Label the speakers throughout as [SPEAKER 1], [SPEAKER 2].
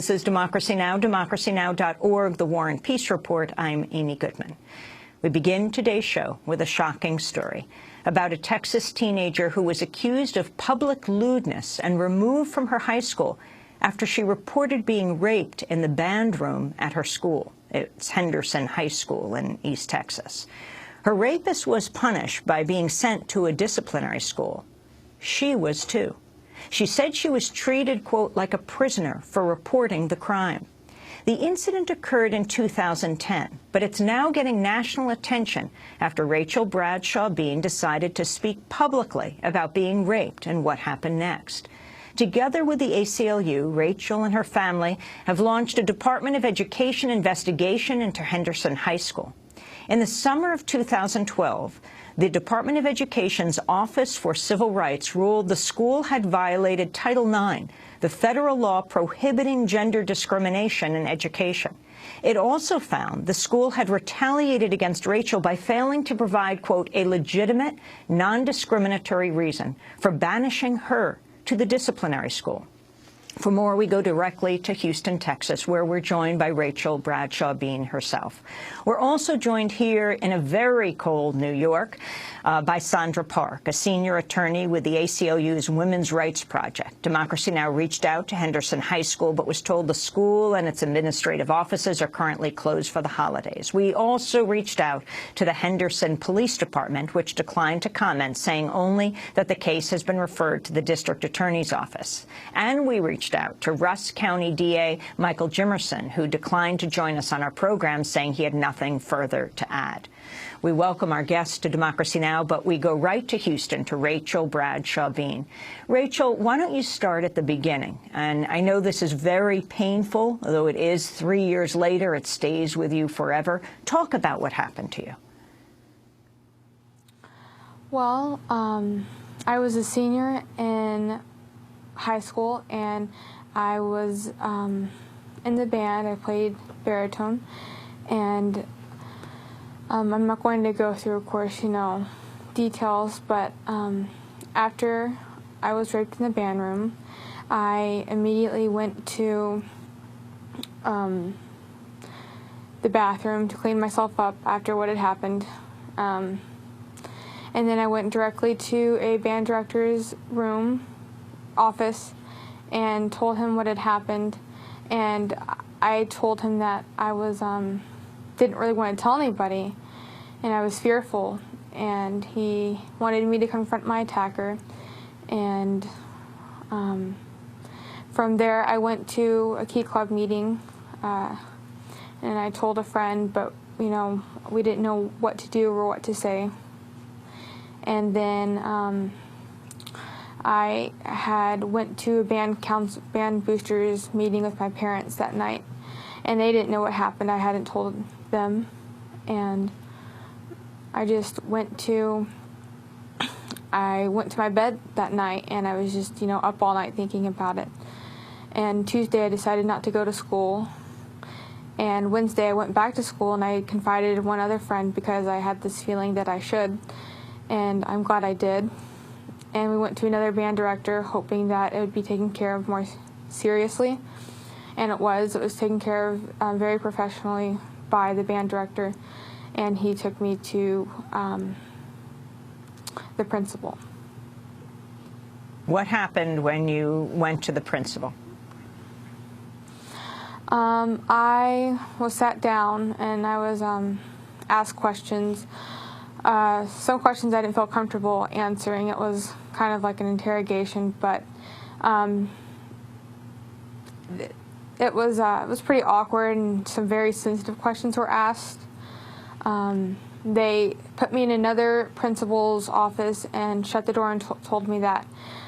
[SPEAKER 1] This is Democracy Now!, democracynow.org, The War and Peace Report. I'm Amy Goodman. We begin today's show with a shocking story about a Texas teenager who was accused of public lewdness and removed from her high school after she reported being raped in the band room at her school. It's Henderson High School in East Texas. Her rapist was punished by being sent to a disciplinary school. She was too. She said she was treated, quote, like a prisoner for reporting the crime. The incident occurred in 2010, but it's now getting national attention after Rachel Bradshaw-Bean decided to speak publicly about being raped and what happened next. Together with the ACLU, Rachel and her family have launched a Department of Education investigation into Henderson High School. In the summer of 2012, the Department of Education's Office for Civil Rights ruled the school had violated Title IX, the federal law prohibiting gender discrimination in education. It also found the school had retaliated against Rachel by failing to provide, quote, a legitimate, non-discriminatory reason for banishing her to the disciplinary school. For more, we go directly to Houston, Texas, where we're joined by Rachel Bradshaw-Bean herself. We're also joined here in a very cold New York by Sandra Park, a senior attorney with the ACLU's Women's Rights Project. Democracy Now! Reached out to Henderson High School, but was told the school and its administrative offices are currently closed for the holidays. We also reached out to the Henderson Police Department, which declined to comment, saying only that the case has been referred to the district attorney's office. And we reached out to Russ County DA Michael Jimerson, who declined to join us on our program, saying he had nothing further to add. We welcome our guests to Democracy Now!, but we go right to Houston, to Rachel Bradshaw-Bean. Rachel, why don't you start at the beginning? And I know this is very painful, although it is 3 years later, it stays with you forever. Talk about what happened to you.
[SPEAKER 2] Well, I was a senior in high school, and I was in the band. I played baritone, and I'm not going to go through, of course, details, but after I was raped in the band room, I immediately went to the bathroom to clean myself up after what had happened. And then I went directly to a band director's office and told him what had happened, and I told him that I was didn't really want to tell anybody, and I was fearful, and he wanted me to confront my attacker. And from there I went to a Key Club meeting, and I told a friend, but we didn't know what to do or what to say. And then I went to a band boosters meeting with my parents that night, and they didn't know what happened. I hadn't told them, and I went to my bed that night, and I was just up all night thinking about it. And Tuesday I decided not to go to school, and Wednesday I went back to school, and I confided in one other friend because I had this feeling that I should, and I'm glad I did. And we went to another band director hoping that it would be taken care of more seriously. And it was taken care of very professionally by the band director. And he took me to the principal.
[SPEAKER 1] What happened when you went to the principal?
[SPEAKER 2] I was sat down and I was asked questions. Some questions I didn't feel comfortable answering. It was kind of like an interrogation, but it was pretty awkward, and some very sensitive questions were asked. They put me in another principal's office and shut the door and told me that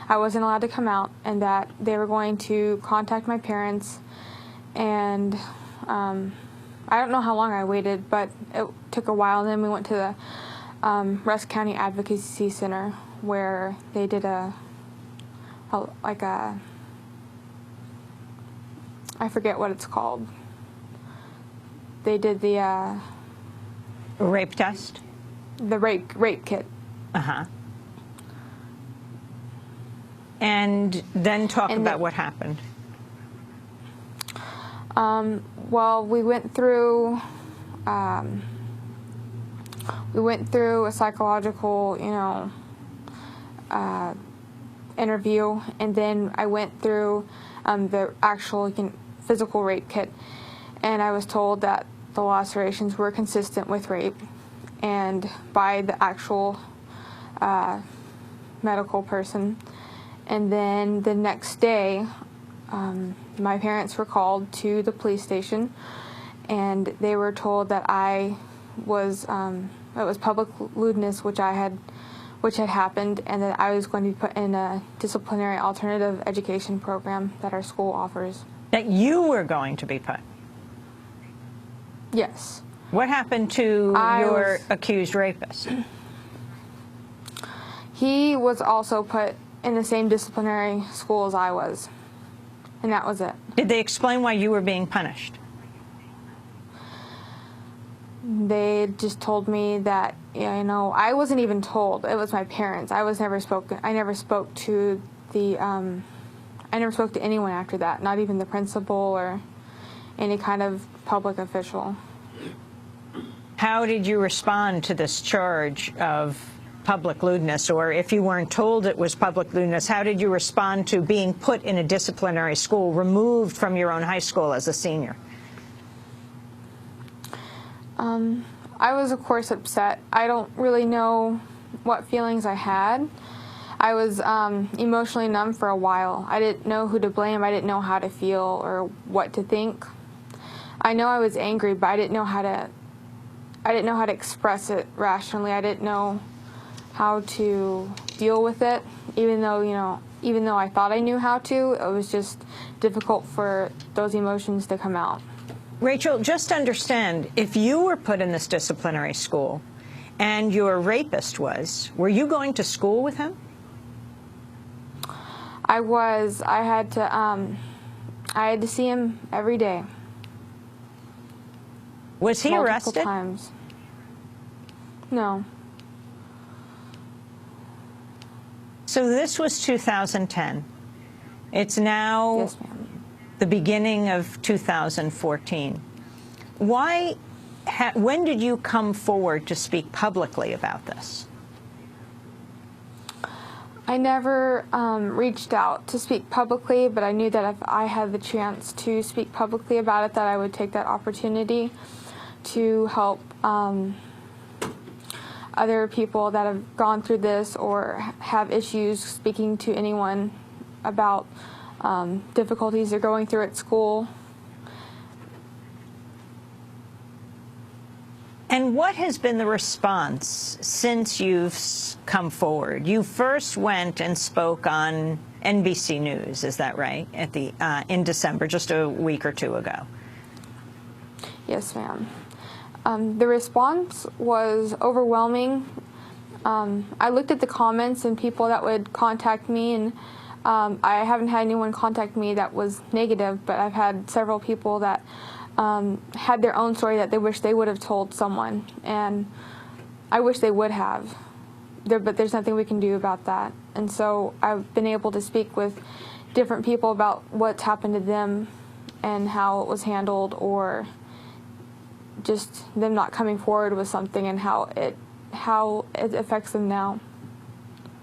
[SPEAKER 2] I wasn't allowed to come out, and that they were going to contact my parents. And I don't know how long I waited, but it took a while. And then we went to the Russ County Advocacy Center, where they did I forget what it's called. They did the
[SPEAKER 1] rape test?
[SPEAKER 2] The rape kit.
[SPEAKER 1] Uh-huh. And then talk about what happened.
[SPEAKER 2] Well, we went through a psychological, interview, and then I went through the actual physical rape kit, and I was told that the lacerations were consistent with rape, and by the actual medical person. And then the next day, my parents were called to the police station, and they were told that it was public lewdness, which had happened, and that I was going to be put in a disciplinary alternative education program that our school offers.
[SPEAKER 1] That you were going to be put?
[SPEAKER 2] Yes.
[SPEAKER 1] What happened to your accused rapist?
[SPEAKER 2] He was also put in the same disciplinary school as I was, and that was it.
[SPEAKER 1] Did they explain why you were being punished?
[SPEAKER 2] They just told me that, I wasn't even told. It was my parents. I never spoke to anyone after that, not even the principal or any kind of public official.
[SPEAKER 1] How did you respond to this charge of public lewdness, or if you weren't told it was public lewdness, how did you respond to being put in a disciplinary school, removed from your own high school as a senior?
[SPEAKER 2] I was, of course, upset. I don't really know what feelings I had. I was emotionally numb for a while. I didn't know who to blame. I didn't know how to feel or what to think. I know I was angry, but I didn't know how to express it rationally. I didn't know how to deal with it, even though I thought I knew how to. It was just difficult for those emotions to come out.
[SPEAKER 1] Rachel, just understand, if you were put in this disciplinary school and your rapist were you going to school with him?
[SPEAKER 2] I was. I had to see him every day.
[SPEAKER 1] Was he arrested?
[SPEAKER 2] Multiple times. No.
[SPEAKER 1] So this was 2010. It's now
[SPEAKER 2] Yes, ma'am.
[SPEAKER 1] The beginning of 2014. When did you come forward to speak publicly about this?
[SPEAKER 2] I never reached out to speak publicly, but I knew that if I had the chance to speak publicly about it, that I would take that opportunity to help other people that have gone through this or have issues speaking to anyone about difficulties they're going through at school.
[SPEAKER 1] And what has been the response since you've come forward? You first went and spoke on NBC News, is that right, in December, just a week or two ago? Yes,
[SPEAKER 2] ma'am. The response was overwhelming. I looked at the comments and people that would contact me, and I haven't had anyone contact me that was negative, but I've had several people that had their own story that they wish they would have told someone, and I wish they would have. But there's nothing we can do about that. And so I've been able to speak with different people about what's happened to them and how it was handled, or just them not coming forward with something and how it affects them now.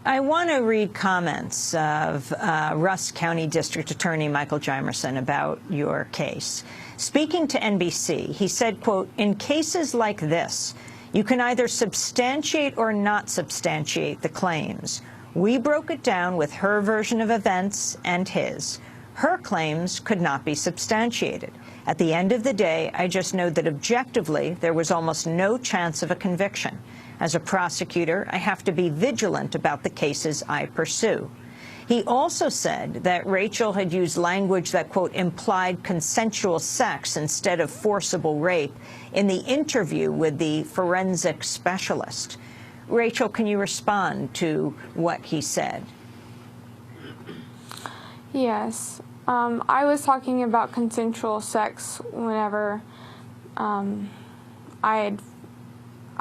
[SPEAKER 1] I want to read comments of Rusk County District Attorney Michael Jimerson about your case. Speaking to NBC, he said, quote, "In cases like this, you can either substantiate or not substantiate the claims. We broke it down with her version of events and his. Her claims could not be substantiated. At the end of the day, I just know that objectively there was almost no chance of a conviction. As a prosecutor, I have to be vigilant about the cases I pursue." He also said that Rachel had used language that, quote, implied consensual sex instead of forcible rape in the interview with the forensic specialist. Rachel, can you respond to what he said?
[SPEAKER 2] Yes. I was talking about consensual sex whenever I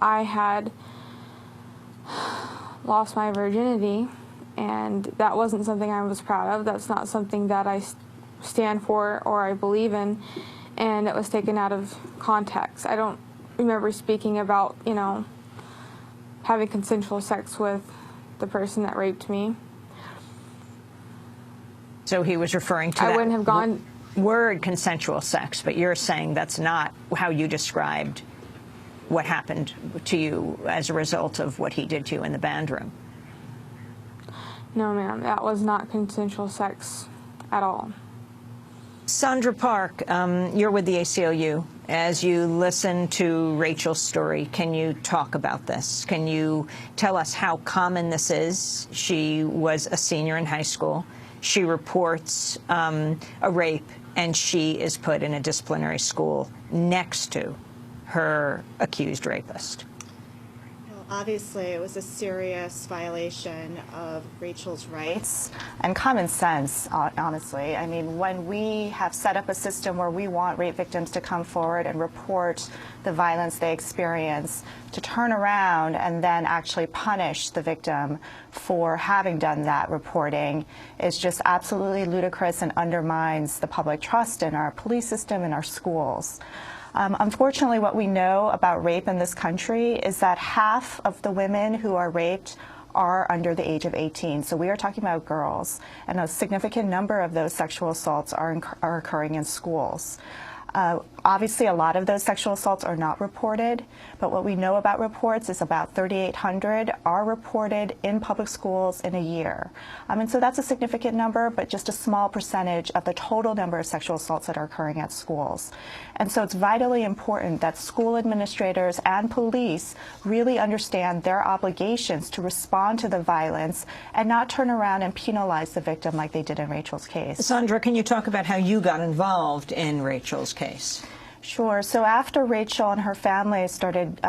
[SPEAKER 2] had lost my virginity, and that wasn't something I was proud of. That's not something that I stand for or I believe in. and it was taken out of context. I don't remember speaking about, you know, having consensual sex with the person that raped me.
[SPEAKER 1] So he was referring to
[SPEAKER 2] I wouldn't have gone
[SPEAKER 1] word consensual sex, but you're saying that's not how you described what happened to you as a result of what he did to you in the band room.
[SPEAKER 2] No, ma'am, that was not consensual sex at all.
[SPEAKER 1] Sandra Park, you're with the ACLU. As you listen to Rachel's story, can you talk about this? Can you tell us how common this is? She was a senior in high school. She reports a rape, and she is put in a disciplinary school next to her accused rapist.
[SPEAKER 3] Obviously, it was a serious violation of Rachel's rights and common sense, honestly. I mean, when we have set up a system where we want rape victims to come forward and report the violence they experience, to turn around and then actually punish the victim for having done that reporting is just absolutely ludicrous and undermines the public trust in our police system and our schools. Unfortunately, what we know about rape in this country is that half of the women who are raped are under the age of 18. So we are talking about girls, and a significant number of those sexual assaults are occurring in schools. Obviously, a lot of those sexual assaults are not reported, but what we know about reports is about 3,800 are reported in public schools in a year. And so that's a significant number, but just a small percentage of the total number of sexual assaults that are occurring at schools. And so it's vitally important that school administrators and police really understand their obligations to respond to the violence and not turn around and penalize the victim like they did in Rachel's case.
[SPEAKER 1] Sandra, can you talk about how you got involved in Rachel's case?
[SPEAKER 3] Sure. So after Rachel and her family started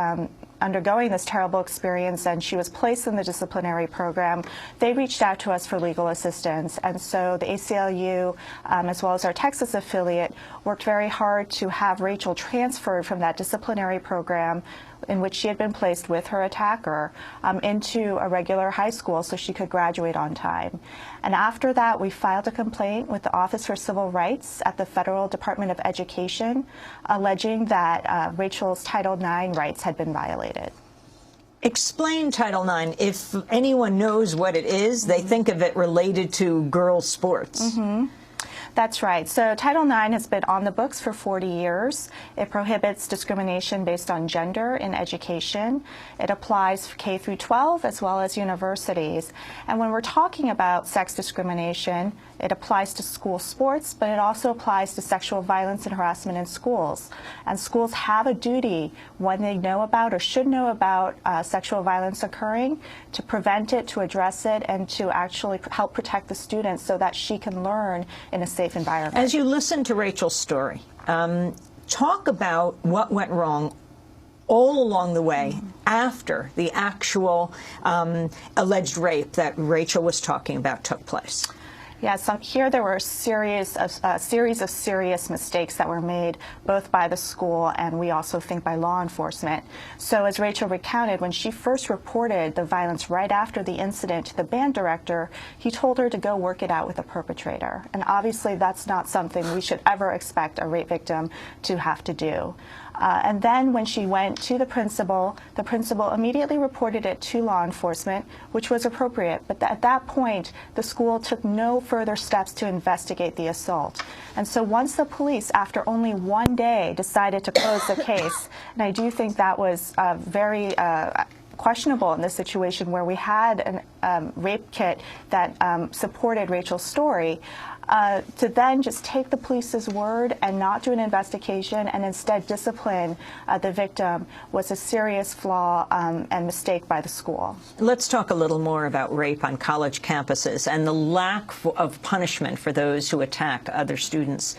[SPEAKER 3] undergoing this terrible experience and she was placed in the disciplinary program, they reached out to us for legal assistance. And so the ACLU, as well as our Texas affiliate, worked very hard to have Rachel transferred from that disciplinary program in which she had been placed with her attacker into a regular high school so she could graduate on time. And after that, we filed a complaint with the Office for Civil Rights at the Federal Department of Education, alleging that Rachel's Title IX rights had been violated.
[SPEAKER 1] Explain Title IX. If anyone knows what it is, they think of it related to girls' sports.
[SPEAKER 3] That's right. So Title IX has been on the books for 40 years. It prohibits discrimination based on gender in education. It applies K through 12 as well as universities. And when we're talking about sex discrimination, it applies to school sports, but it also applies to sexual violence and harassment in schools. And schools have a duty when they know about or should know about sexual violence occurring to prevent it, to address it, and to actually help protect the students so that she can learn in a safe environment.
[SPEAKER 1] As you listen to Rachel's story, talk about what went wrong all along the way after the actual alleged rape that Rachel was talking about took place.
[SPEAKER 3] Yes, here there were a series of serious mistakes that were made both by the school and we also think by law enforcement. So as Rachel recounted, when she first reported the violence right after the incident to the band director, he told her to go work it out with the perpetrator. And obviously that's not something we should ever expect a rape victim to have to do. And then when she went to the principal immediately reported it to law enforcement, which was appropriate. But at that point, the school took no further steps to investigate the assault. And so once the police, after only one day, decided to close the case, and I do think that was very questionable in this situation where we had a rape kit that supported Rachel's story, to then just take the police's word and not do an investigation and instead discipline the victim was a serious flaw and mistake by the school.
[SPEAKER 1] Let's talk a little more about rape on college campuses and the lack of punishment for those who attack other students.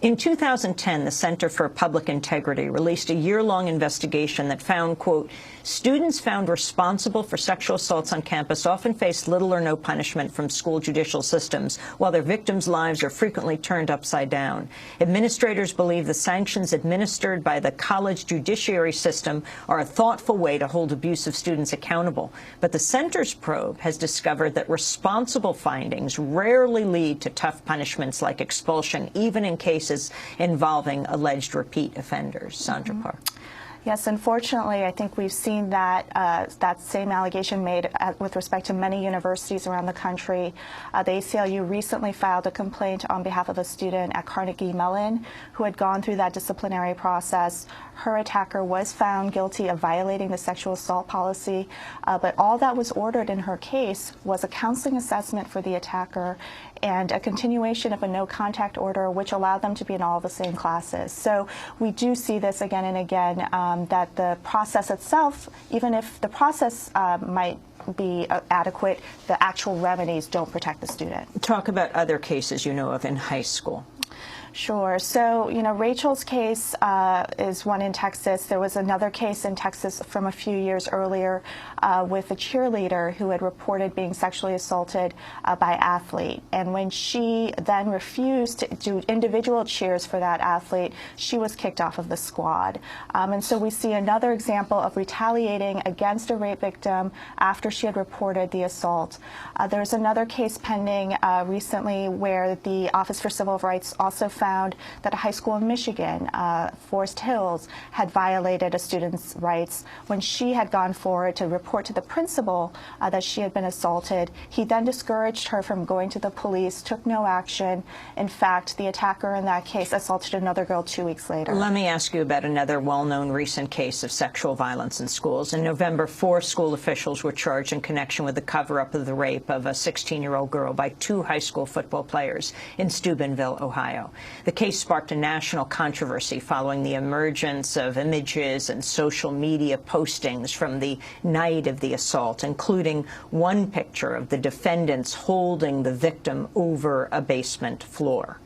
[SPEAKER 1] In 2010, the Center for Public Integrity released a year-long investigation that found, quote, students found responsible for sexual assaults on campus often face little or no punishment from school judicial systems, while their victims' lives are frequently turned upside down. Administrators believe the sanctions administered by the college judiciary system are a thoughtful way to hold abusive students accountable. But the center's probe has discovered that responsible findings rarely lead to tough punishments like expulsion, even in cases cases involving alleged repeat offenders. Sandra Park.
[SPEAKER 3] Yes, unfortunately, I think we've seen that that same allegation made with respect to many universities around the country. The ACLU recently filed a complaint on behalf of a student at Carnegie Mellon who had gone through that disciplinary process. Her attacker was found guilty of violating the sexual assault policy, but all that was ordered in her case was a counseling assessment for the attacker and a continuation of a no-contact order, which allowed them to be in all the same classes. So we do see this again and again, that the process itself, even if the process might be adequate, the actual remedies don't protect the student.
[SPEAKER 1] Talk about other cases you know of in high school.
[SPEAKER 3] Sure. So, Rachel's case is one in Texas. There was another case in Texas from a few years earlier with a cheerleader who had reported being sexually assaulted by an athlete. And when she then refused to do individual cheers for that athlete, she was kicked off of the squad. And so we see another example of retaliating against a rape victim after she had reported the assault. There's another case pending recently where the Office for Civil Rights also found that a high school in Michigan, Forest Hills, had violated a student's rights when she had gone forward to report to the principal that she had been assaulted. He then discouraged her from going to the police, took no action. In fact, the attacker in that case assaulted another girl 2 weeks later.
[SPEAKER 1] Let me ask you about another well-known recent case of sexual violence in schools. In November, 4 school officials were charged in connection with the cover-up of the rape of a 16-year-old girl by 2 high school football players in Steubenville, Ohio. The case sparked a national controversy following the emergence of images and social media postings from the night of the assault, including one picture of the defendants holding the victim over a basement floor.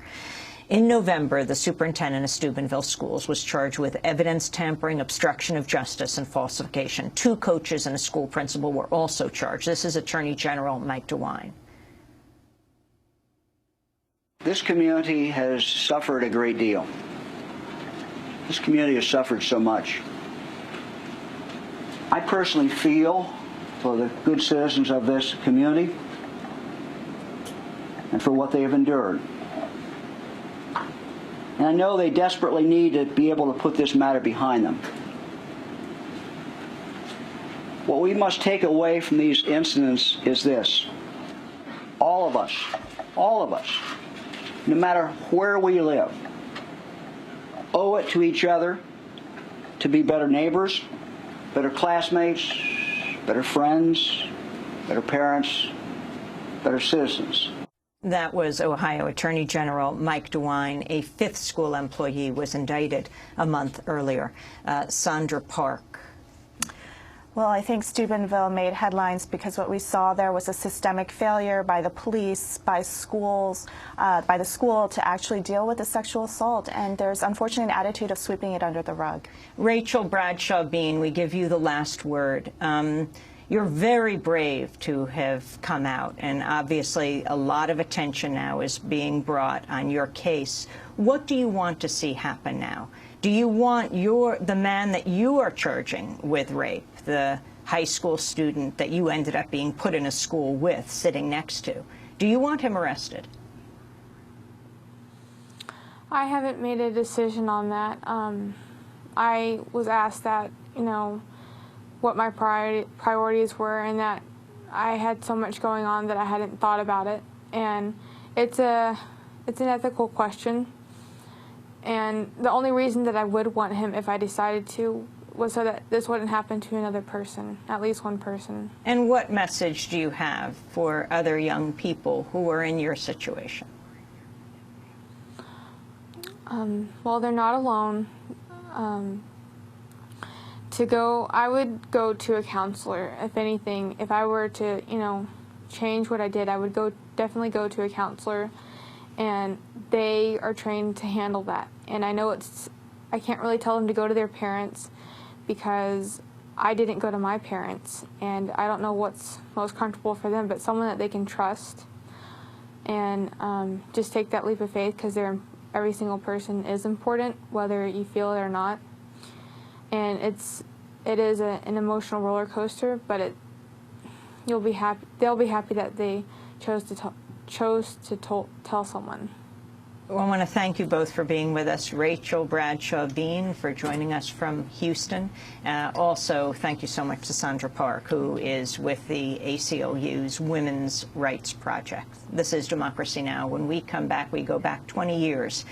[SPEAKER 1] In November, the superintendent of Steubenville schools was charged with evidence tampering, obstruction of justice, and falsification. 2 coaches and a school principal were also charged. This is Attorney General Mike DeWine.
[SPEAKER 4] This community has suffered a great deal. This community has suffered so much. I personally feel for the good citizens of this community and for what they have endured. And I know they desperately need to be able to put this matter behind them. What we must take away from these incidents is this. All of us, no matter where we live, owe it to each other to be better neighbors, better classmates, better friends, better parents, better citizens.
[SPEAKER 1] That was Ohio Attorney General Mike DeWine. A 5th school employee was indicted a month earlier. Sandra Park.
[SPEAKER 3] Well, I think Steubenville made headlines because what we saw there was a systemic failure by the police, by schools, by the school to actually deal with the sexual assault. And there's unfortunately an attitude of sweeping it under the rug.
[SPEAKER 1] Rachel Bradshaw-Bean, we give you the last word. You're very brave to have come out, and obviously a lot of attention now is being brought on your case. What do you want to see happen now? Do you want the man that you are charging with rape, the high school student that you ended up being put in a school with, sitting next to, do you want him arrested?
[SPEAKER 2] I haven't made a decision on that. I was asked that, what my priorities were, and that I had so much going on that I hadn't thought about it. And it's an ethical question. And the only reason that I would want him, if I decided to, was so that this wouldn't happen to another person, at least one person.
[SPEAKER 1] And what message do you have for other young people who are in your situation?
[SPEAKER 2] Well, they're not alone. I would go to a counselor, if anything. If I were to, change what I did, I would definitely go to a counselor, and they are trained to handle that. And I know I can't really tell them to go to their parents because I didn't go to my parents, and I don't know what's most comfortable for them, but someone that they can trust, and just take that leap of faith, because every single person is important, whether you feel it or not. And it is an emotional roller coaster, but they'll be happy that they chose to tell someone.
[SPEAKER 1] Well, I want to thank you both for being with us. Rachel Bradshaw-Bean for joining us from Houston. Also, thank you so much to Sandra Park, who is with the ACLU's Women's Rights Project. This is Democracy Now! When we come back, we go back 20 years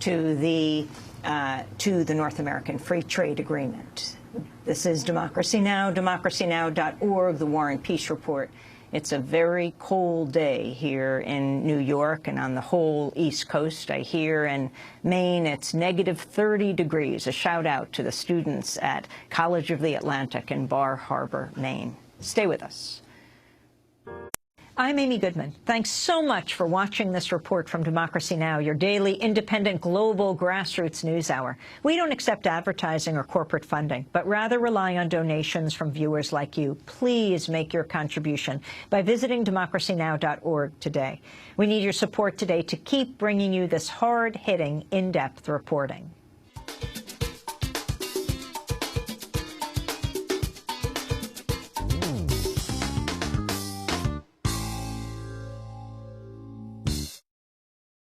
[SPEAKER 1] to the North American Free Trade Agreement. This is Democracy Now!, democracynow.org, the War and Peace Report. It's a very cold day here in New York and on the whole East Coast. I hear in Maine it's negative 30 degrees. A shout out to the students at College of the Atlantic in Bar Harbor, Maine. Stay with us. I'm Amy Goodman. Thanks so much for watching this report from Democracy Now!, your daily, independent, global grassroots news hour. We don't accept advertising or corporate funding, but rather rely on donations from viewers like you. Please make your contribution by visiting democracynow.org today. We need your support today to keep bringing you this hard-hitting, in-depth reporting.